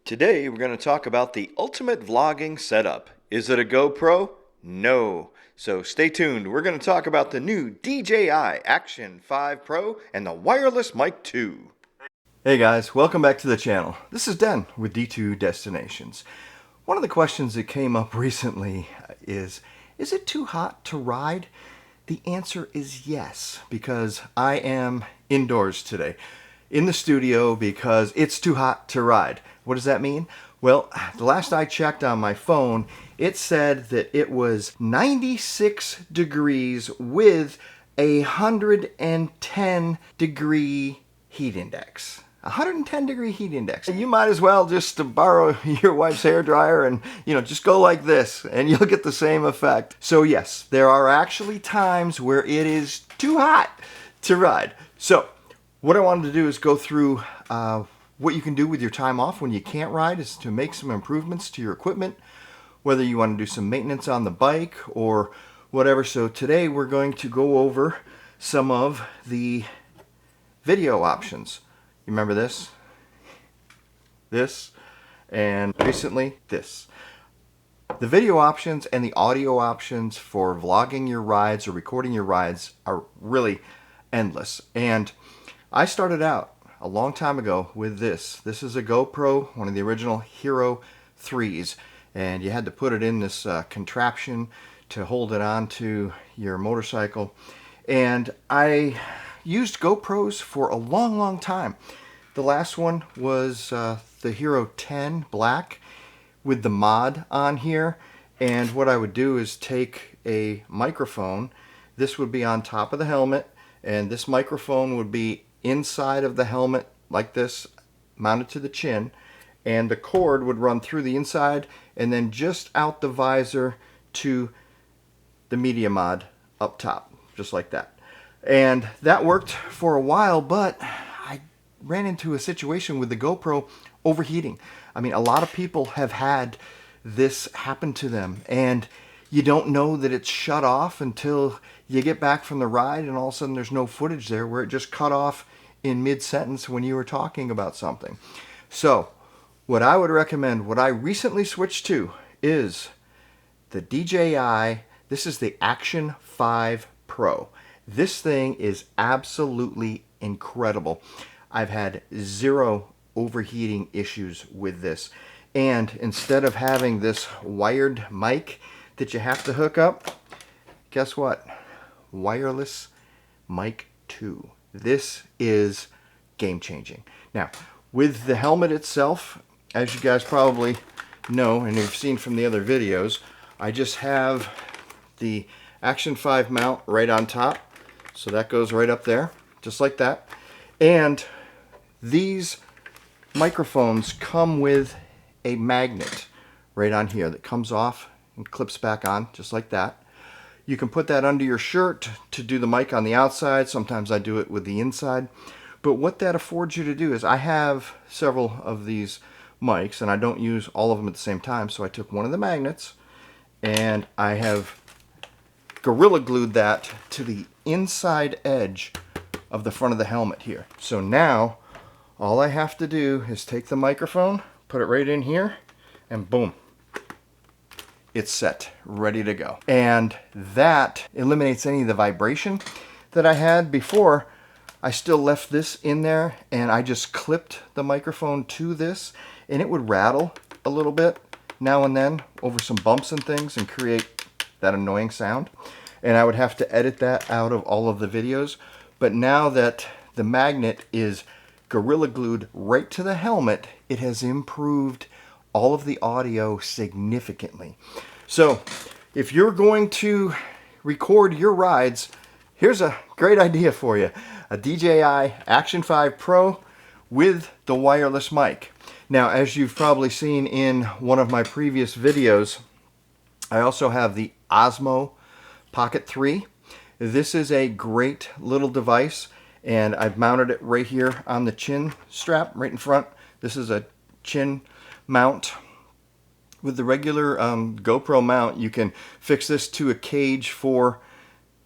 Today we're going to talk about the ultimate vlogging setup. Is it a GoPro? No. So stay tuned. We're going to talk about the new DJI Action 5 Pro and the wireless mic 2. Hey guys, welcome back to the channel. This is Den with D2 Destinations. One of the questions that came up recently is it too hot to ride? The answer is yes, because I am indoors today in the studio because it's too hot to ride. What does that mean? Well, the last I checked on my phone, it said that it was 96 degrees with a 110 degree heat index. 110 degree heat index. You might as well just borrow your wife's hairdryer and, just go like this and you'll get the same effect. So yes, there are actually times where it is too hot to ride. So what I wanted to do is go through what you can do with your time off when you can't ride, is to make some improvements to your equipment, whether you want to do some maintenance on the bike or whatever. So today we're going to go over some of the video options. You remember this, and recently this. The video options and the audio options for vlogging your rides or recording your rides are really endless. And I started out a long time ago with this. This is a GoPro, one of the original Hero 3s, and you had to put it in this contraption to hold it onto your motorcycle. And I used GoPros for a long time. The last one was the Hero 10 Black with the mod on here, and what I would do is take a microphone. This would be on top of the helmet, and this microphone would be inside of the helmet like this, mounted to the chin, and the cord would run through the inside and then just out the visor to the media mod up top, just like that. And that worked for a while, but I ran into a situation with the GoPro overheating. I mean, a lot of people have had this happen to them, and you don't know that it's shut off until you get back from the ride and all of a sudden there's no footage there, where it just cut off in mid-sentence when you were talking about something. So what I would recommend, what I recently switched to, is the DJI, this is the Action 5 Pro. This thing is absolutely incredible. I've had zero overheating issues with this. And instead of having this wired mic that you have to hook up, guess what? Wireless mic 2. This is game-changing. Now, with the helmet itself, as you guys probably know and you've seen from the other videos, I just have the Action 5 mount right on top. So that goes right up there, just like that. And these microphones come with a magnet right on here that comes off and clips back on, just like that. You can put that under your shirt to do the mic on the outside. Sometimes I do it with the inside. But what that affords you to do is, I have several of these mics and I don't use all of them at the same time. So I took one of the magnets and I have Gorilla Glued that to the inside edge of the front of the helmet here. So now all I have to do is take the microphone, put it right in here, and boom. It's set, ready to go. And that eliminates any of the vibration that I had before. I still left this in there and I just clipped the microphone to this, and it would rattle a little bit now and then over some bumps and things and create that annoying sound. And I would have to edit that out of all of the videos. But now that the magnet is Gorilla Glued right to the helmet, it has improved all of the audio significantly. So if you're going to record your rides, here's a great idea for you. A DJI Action 5 Pro with the wireless mic. Now, as you've probably seen in one of my previous videos, I also have the Osmo Pocket 3. This is a great little device, and I've mounted it right here on the chin strap right in front. This is a chin mount. With the regular GoPro mount, you can fix this to a cage for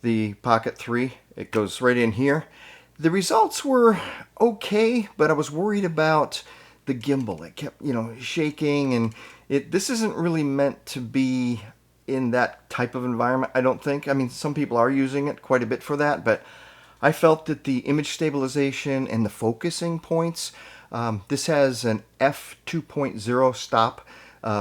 the Pocket 3. It goes right in here. The results were okay, but I was worried about the the gimbal. It kept, you know, shaking, and this isn't really meant to be in that type of environment, I don't think. I mean, some people are using it quite a bit for that, but I felt that the image stabilization and the focusing points, this has an f2.0 stop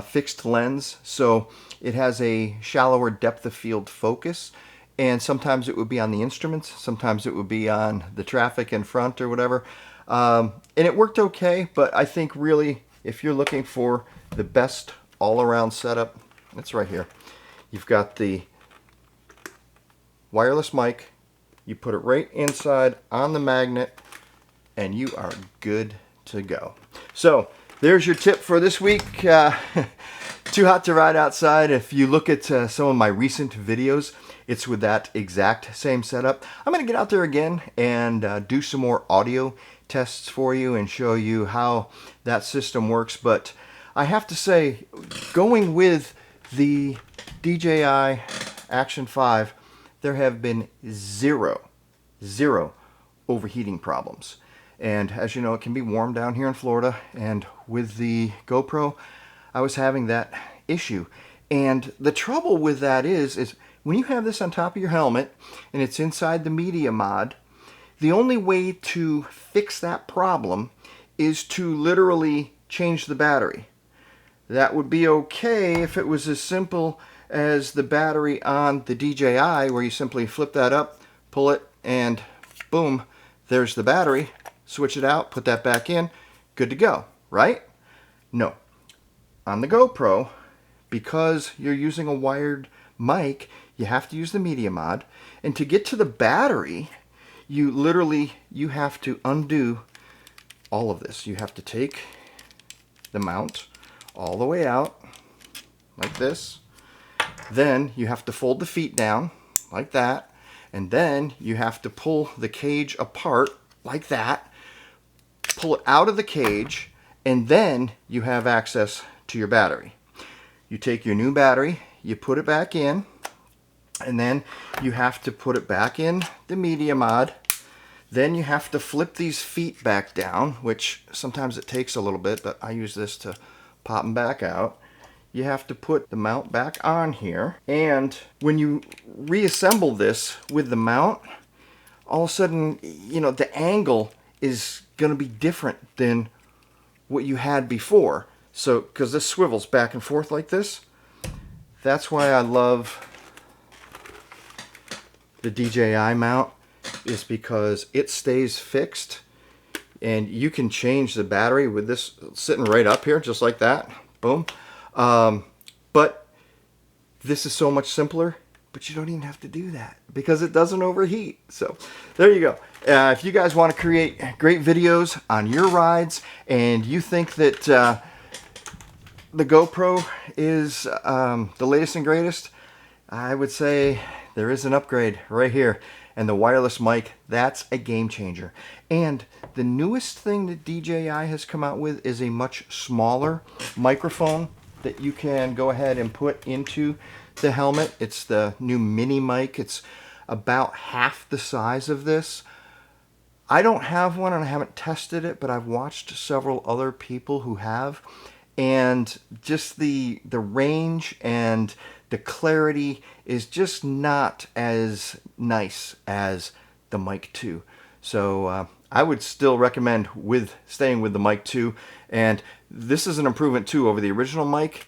fixed lens, so it has a shallower depth of field focus, and sometimes it would be on the instruments, sometimes it would be on the traffic in front or whatever, and it worked okay. But I think really, if you're looking for the best all-around setup, it's right here. You've got the wireless mic, you put it right inside on the magnet, and you are good to go. So there's your tip for this week. Too hot to ride outside. If you look at some of my recent videos, it's with that exact same setup. I'm going to get out there again and do some more audio tests for you and show you how that system works. But I have to say, going with the DJI Action 5, there have been zero overheating problems. And as you know, it can be warm down here in Florida, and with the GoPro, I was having that issue. And the trouble with that is when you have this on top of your helmet and it's inside the media mod, the only way to fix that problem is to literally change the battery. That would be okay if it was as simple as the battery on the DJI, where you simply flip that up, pull it, and boom, there's the battery. Switch it out, put that back in, good to go, right? No. On the GoPro, because you're using a wired mic, you have to use the media mod, and to get to the battery, you have to undo all of this. You have to take the mount all the way out like this, then you have to fold the feet down like that, and then you have to pull the cage apart like that, pull it out of the cage, and then you have access to your battery. You take your new battery, you put it back in, and then you have to put it back in the media mod. Then you have to flip these feet back down, which sometimes it takes a little bit, but I use this to pop them back out. You have to put the mount back on here, and when you reassemble this with the mount, all of a sudden, you know, the angle is going to be different than what you had before. So, because this swivels back and forth like this, that's why I love the DJI mount, is because it stays fixed, and you can change the battery with this sitting right up here, just like that. Boom. But this is so much simpler, but you don't even have to do that because it doesn't overheat. So there you go. If you guys want to create great videos on your rides and you think that the GoPro is the latest and greatest, I would say there is an upgrade right here. And the wireless mic, that's a game changer. And the newest thing that DJI has come out with is a much smaller microphone that you can go ahead and put into the helmet. It's the new mini mic. It's about half the size of this. I don't have one and I haven't tested it, but I've watched several other people who have. And just the range and the clarity is just not as nice as the Mic 2. So I would still recommend staying with the Mic 2. And this is an improvement too over the original mic.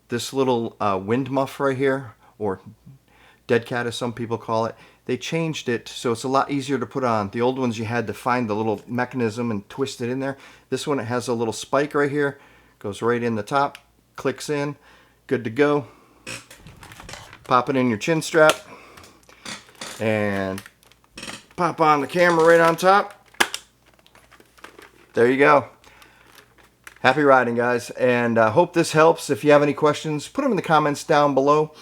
This little wind muff right here, or dead cat as some people call it, they changed it so it's a lot easier to put on. The old ones you had to find the little mechanism and twist it in there. This one, it has a little spike right here, goes right in the top, clicks in, good to go. Pop it in your chin strap and pop on the camera right on top. There you go. Happy riding, guys, and I hope this helps. If you have any questions, put them in the comments down below,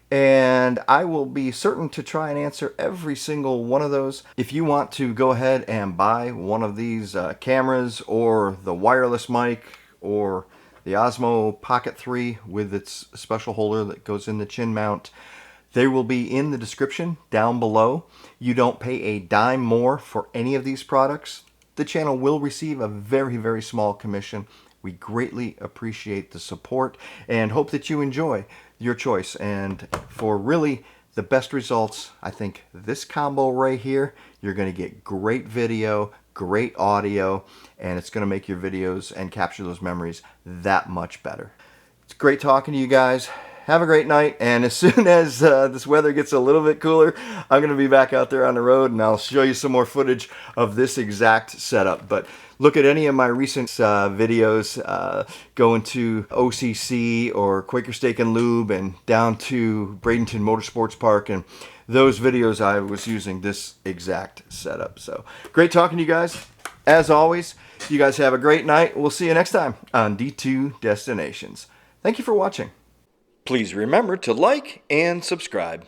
and I will be certain to try and answer every single one of those. If you want to go ahead and buy one of these cameras, or the wireless mic, or the Osmo Pocket 3 with its special holder that goes in the chin mount, they will be in the description down below. You don't pay a dime more for any of these products. the channel will receive a very, very small commission. We greatly appreciate the support and hope that you enjoy your choice. And for really the best results, I think this combo right here, you're going to get great video, great audio, and it's going to make your videos and capture those memories that much better. It's great talking to you guys. Have a great night, and as soon as this weather gets a little bit cooler, I'm going to be back out there on the road, and I'll show you some more footage of this exact setup. But look at any of my recent videos going to OCC or Quaker Steak and Lube and down to Bradenton Motorsports Park, and those videos I was using this exact setup. So great talking to you guys. As always, you guys have a great night. We'll see you next time on D2 Destinations. Thank you for watching. Please remember to like and subscribe.